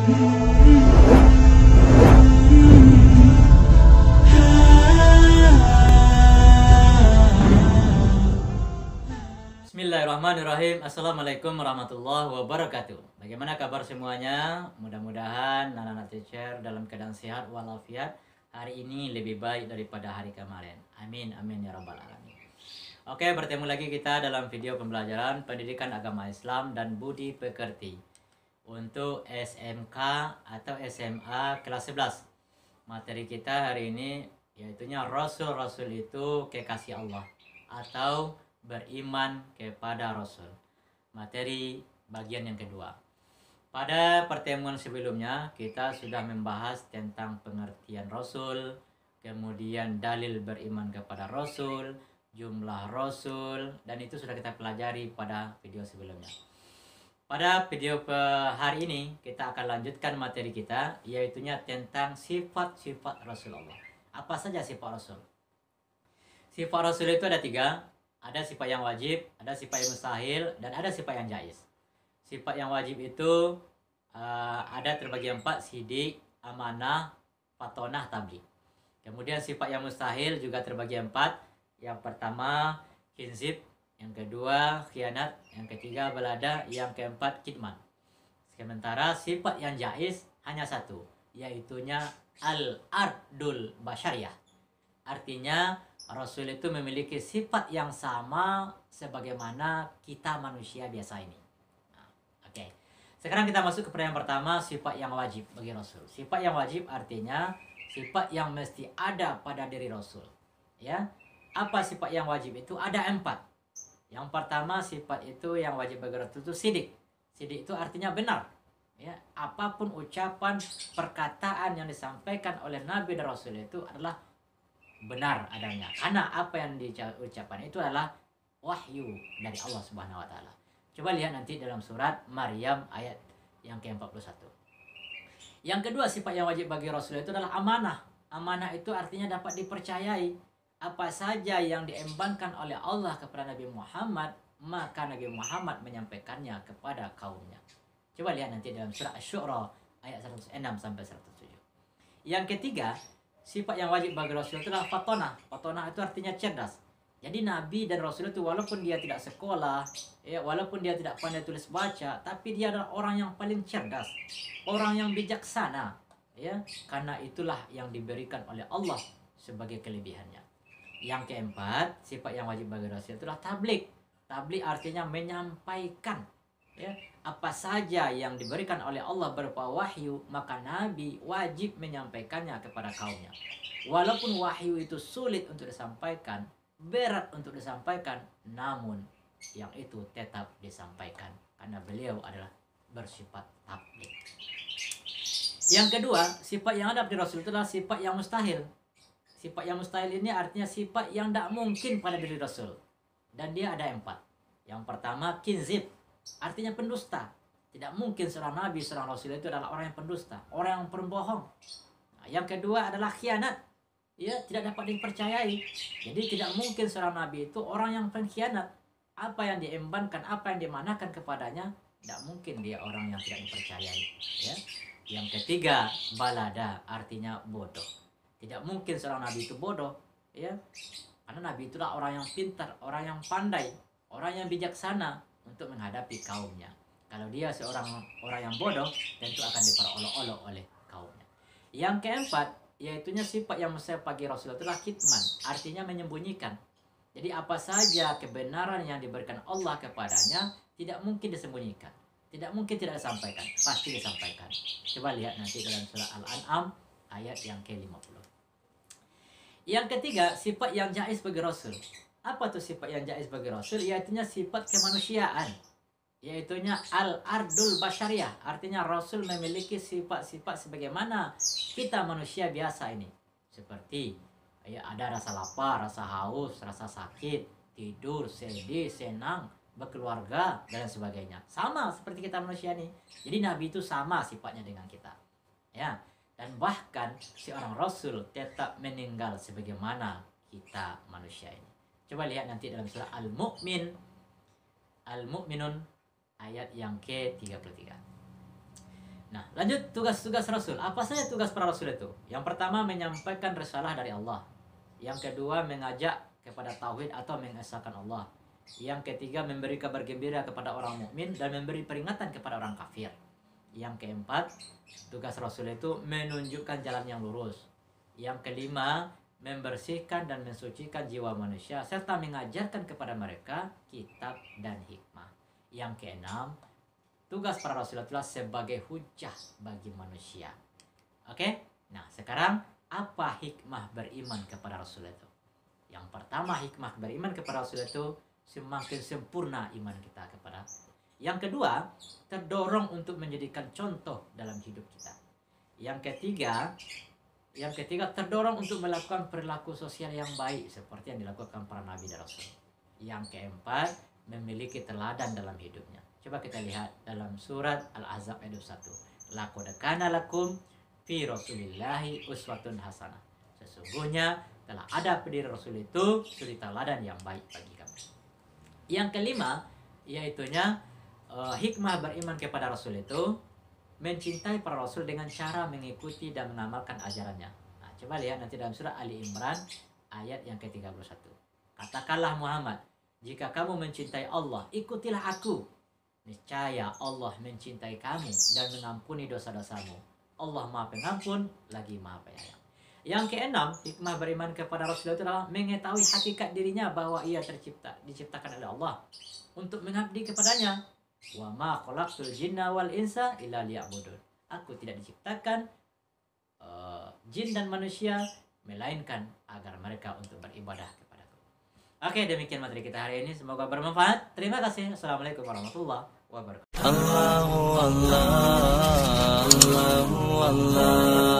Bismillahirrahmanirrahim. Assalamualaikum warahmatullahi wabarakatuh. Bagaimana kabar semuanya? Mudah-mudahan anak-anak teacher dalam keadaan sehat walafiat. Hari ini lebih baik daripada hari kemarin. Amin, amin ya rabbal alamin. Oke, bertemu lagi kita dalam video pembelajaran pendidikan agama Islam dan budi pekerti untuk SMK atau SMA kelas 11. Materi kita hari ini yaitunya Rasul-Rasul itu kekasih Allah atau beriman kepada Rasul. Materi bagian yang kedua. Pada pertemuan sebelumnya kita sudah membahas tentang pengertian Rasul, kemudian dalil beriman kepada Rasul, jumlah Rasul, dan itu sudah kita pelajari pada video sebelumnya. Pada video hari ini kita akan lanjutkan materi kita, yaitunya tentang sifat-sifat Rasulullah. Apa saja sifat Rasul? Sifat Rasul itu ada 3. Ada sifat yang wajib, ada sifat yang mustahil, dan ada sifat yang jaiz. Sifat yang wajib itu ada terbagi 4, sidik, amanah, fatonah, tabligh. Kemudian sifat yang mustahil juga terbagi 4. Yang pertama, kinzib. Yang kedua, khianat. Yang ketiga, balada. Yang keempat, kitman. Sementara sifat yang jaiz hanya 1, yaitunya al-ardul basyariyah. Artinya Rasul itu memiliki sifat yang sama sebagaimana kita manusia biasa ini. Oke. Sekarang kita masuk kepada yang pertama, sifat yang wajib bagi Rasul. Sifat yang wajib artinya sifat yang mesti ada pada diri Rasul. Ya. Apa sifat yang wajib itu? Ada 4. Yang pertama, sifat itu yang wajib bagi Rasul itu sidik. Sidik itu artinya benar. Ya, apapun ucapan, perkataan yang disampaikan oleh Nabi dan Rasul itu adalah benar adanya, karena apa yang diucapkan itu adalah wahyu dari Allah Subhanahu wa taala. Coba lihat nanti dalam surat Maryam ayat yang ke-41. Yang kedua, sifat yang wajib bagi Rasul itu adalah amanah. Amanah itu artinya dapat dipercayai. Apa saja yang diembankan oleh Allah kepada Nabi Muhammad, maka Nabi Muhammad menyampaikannya kepada kaumnya. Coba lihat nanti dalam surat Asy-Syu'ara ayat 106 sampai 107. Yang ketiga, sifat yang wajib bagi Rasul itu adalah fatonah. Fatonah itu artinya cerdas. Jadi Nabi dan Rasul itu walaupun dia tidak sekolah, ya, walaupun dia tidak pandai tulis baca, tapi dia adalah orang yang paling cerdas, orang yang bijaksana, ya, karena itulah yang diberikan oleh Allah sebagai kelebihannya. Yang keempat, sifat yang wajib bagi Rasul itu adalah tabligh. Tabligh artinya menyampaikan, ya, apa saja yang diberikan oleh Allah berupa wahyu, maka Nabi wajib menyampaikannya kepada kaumnya. Walaupun wahyu itu sulit untuk disampaikan, berat untuk disampaikan, namun yang itu tetap disampaikan karena beliau adalah bersifat tabligh. Yang kedua, sifat yang ada di Rasul itu adalah sifat yang mustahil. Sifat yang mustahil ini artinya sifat yang tidak mungkin pada diri Rasul, dan dia ada 4. Yang pertama, kinzib. Artinya pendusta. Tidak mungkin seorang nabi, seorang rasul itu adalah orang yang pendusta, orang yang pembohong. Nah, yang kedua adalah khianat. Ya, tidak dapat dipercayai. Jadi tidak mungkin seorang nabi itu orang yang pengkhianat. Apa yang diembankan, apa yang dimanakan kepadanya, tidak mungkin dia orang yang tidak dipercayai. Ya. Yang ketiga, balada, artinya bodoh. Tidak mungkin seorang nabi itu bodoh. Ya. Karena nabi itulah orang yang pintar, orang yang pandai, orang yang bijaksana untuk menghadapi kaumnya. Kalau dia seorang orang yang bodoh, tentu akan diperolok-olok oleh kaumnya. Yang keempat, yaitunya sifat yang mustahil bagi Rasul itulah kitman, artinya menyembunyikan. Jadi apa saja kebenaran yang diberikan Allah kepadanya tidak mungkin disembunyikan, tidak mungkin tidak disampaikan, pasti disampaikan. Coba lihat nanti dalam surah Al-An'am ayat yang ke-50. Yang ketiga, sifat yang jaiz bagi Rasul. Apa tuh sifat yang jaiz bagi Rasul? Yaitunya sifat kemanusiaan, yaitunya al-ardul basyariyah. Artinya Rasul memiliki sifat-sifat sebagaimana kita manusia biasa ini. Seperti ya, ada rasa lapar, rasa haus, rasa sakit, tidur, sedih, senang, berkeluarga, dan sebagainya. Sama seperti kita manusia ini. Jadi Nabi itu sama sifatnya dengan kita. Ya, dan bahkan seorang Rasul tetap meninggal sebagaimana kita manusia ini. Coba lihat nanti dalam surah Al-Mu'minun ayat yang ke-33. Nah, lanjut tugas-tugas Rasul. Apa saja tugas para Rasul itu? Yang pertama, menyampaikan risalah dari Allah. Yang kedua, mengajak kepada tauhid atau mengesahkan Allah. Yang ketiga, memberi kabar gembira kepada orang mukmin dan memberi peringatan kepada orang kafir. Yang keempat, tugas Rasul itu menunjukkan jalan yang lurus. Yang kelima, membersihkan dan mensucikan jiwa manusia serta mengajarkan kepada mereka kitab dan hikmah. Yang keenam, tugas para Rasul adalah sebagai hujah bagi manusia. Oke? Nah, sekarang apa hikmah beriman kepada Rasul itu? Yang pertama, hikmah beriman kepada Rasul itu semakin sempurna iman kita kepada. Yang kedua, terdorong untuk menjadikan contoh dalam hidup kita. Yang ketiga terdorong untuk melakukan perilaku sosial yang baik seperti yang dilakukan para nabi dan rasul. Yang keempat, memiliki teladan dalam hidupnya. Coba kita lihat dalam surat Al-Ahzab ayat 1. Laqad kana lakum fi Rasulillahi uswatun hasanah. Sesungguhnya telah ada pada Rasul itu suri teladan yang baik bagi kamu. Yang kelima, yaitunya hikmah beriman kepada Rasul itu mencintai para Rasul dengan cara mengikuti dan mengamalkan ajarannya. Nah, coba lihat nanti dalam surah Ali Imran ayat yang ke-31. Katakanlah Muhammad, jika kamu mencintai Allah, ikutilah aku. Niscaya Allah mencintai kamu dan mengampuni dosa-dosamu. Allah Maha Pengampun lagi Maha Penyayang. Yang keenam, hikmah beriman kepada Rasul itu adalah mengetahui hakikat dirinya bahwa ia diciptakan oleh Allah untuk mengabdi kepadanya. Wa ma khalaqtul jinna wal insa illa liya'budun. Aku tidak diciptakan jin dan manusia melainkan agar mereka untuk beribadah kepadaku. Oke, demikian materi kita hari ini, semoga bermanfaat. Terima kasih. Assalamualaikum warahmatullahi wabarakatuh. Allahu Allah, Allahu Allah.